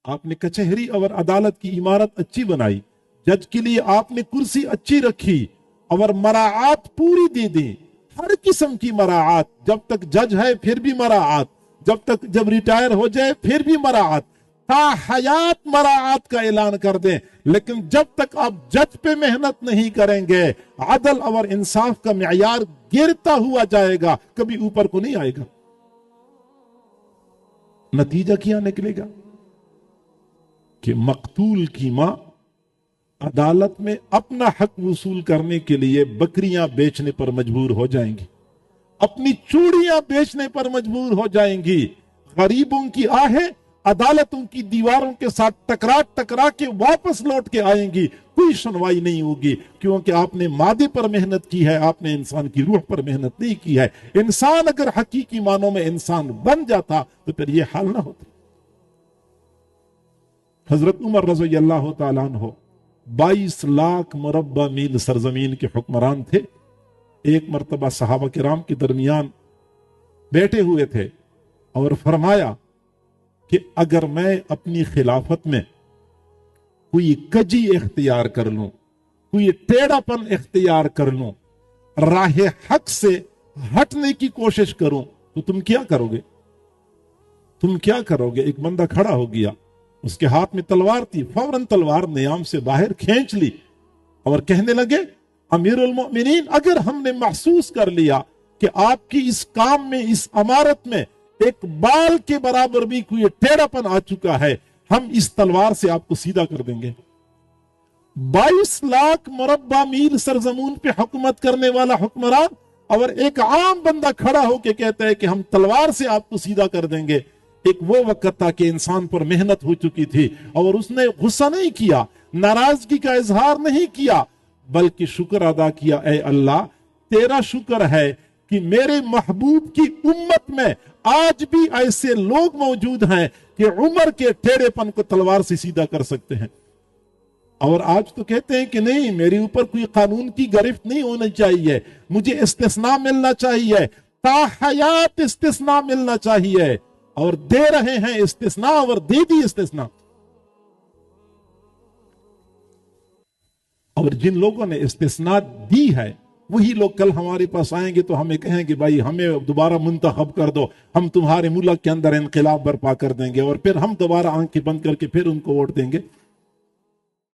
आपने कचहरी और अदालत की इमारत अच्छी बनाई, जज के लिए आपने कुर्सी अच्छी रखी और मराआत पूरी दे दी, हर किस्म की मराआत, जब तक जज है फिर भी मराआत, जब रिटायर हो जाए फिर भी मराआत, हयात मराआत का ऐलान कर दें। लेकिन जब तक आप जज पे मेहनत नहीं करेंगे, अदल और इंसाफ का मेयार गिरता हुआ जाएगा, कभी ऊपर को नहीं आएगा। नतीजा क्या निकलेगा कि मकतूल की मां अदालत में अपना हक वसूल करने के लिए बकरियां बेचने पर मजबूर हो जाएंगी, अपनी चूड़ियां बेचने पर मजबूर हो जाएंगी। गरीबों की आहें अदालतों की दीवारों के साथ टकरा के वापस लौट के आएंगी, कोई सुनवाई नहीं होगी, क्योंकि आपने मादे पर मेहनत की है, आपने इंसान की रूह पर मेहनत नहीं की है। इंसान अगर हकीकी मानों में इंसान बन जाता तो फिर ये हाल ना होता। हजरत उमर रज़ी अल्लाह तआला अन्हु 22 लाख मुरब्बा मील सरजमीन के हुक्मरान थे। एक मर्तबा सहाबा किराम के दरमियान बैठे हुए थे और फरमाया कि अगर मैं अपनी खिलाफत में कोई कजी इख्तियार कर लूं, कोई टेढ़ापन इख्तियार कर लूं, राह हक से हटने की कोशिश करूं, तो तुम क्या करोगे? तुम क्या करोगे? एक बंदा खड़ा हो गया, उसके हाथ में तलवार थी, फौरन तलवार नियाम से बाहर खींच ली और कहने लगे, अमीरुल मोमिनीन, अगर हमने महसूस कर लिया कि आपकी इस काम में, इस अमारत में एक बाल के बराबर भी कोई टेढ़ापन आ चुका है, हम इस तलवार से आपको सीधा कर देंगे। 22 लाख मुरब्बा मील सरजमीन पे हुकूमत करने वाला हुक्मरान और एक आम बंदा खड़ा होकर कहता है कि हम तलवार से आपको सीधा कर देंगे। एक वो वक्त था कि इंसान पर मेहनत हो चुकी थी और उसने गुस्सा नहीं किया, नाराजगी का इजहार नहीं किया, बल्कि शुक्र अदा किया, ऐ अल्लाह तेरा शुक्र है कि मेरे महबूब की उम्मत में आज भी ऐसे लोग मौजूद हैं कि उमर के टेढ़ेपन को तलवार से सीधा कर सकते हैं। और आज तो कहते हैं कि नहीं, मेरे ऊपर कोई कानून की गिरफ्त नहीं होनी चाहिए, मुझे इस्तिस्ना मिलना चाहिए, ताहयात इस्तिस्ना मिलना चाहिए, और दे रहे हैं इस्तिस्ना और दे दी इस्तिस्ना। और जिन लोगों ने इस्तिस्ना दी है वही लोग कल हमारे पास आएंगे तो हमें कहेंगे भाई हमें दोबारा मुंतखब कर दो, हम तुम्हारे मुल्क के अंदर इनकलाब बर्पा कर देंगे, और फिर हम दोबारा आंखें बंद करके फिर उनको वोट देंगे।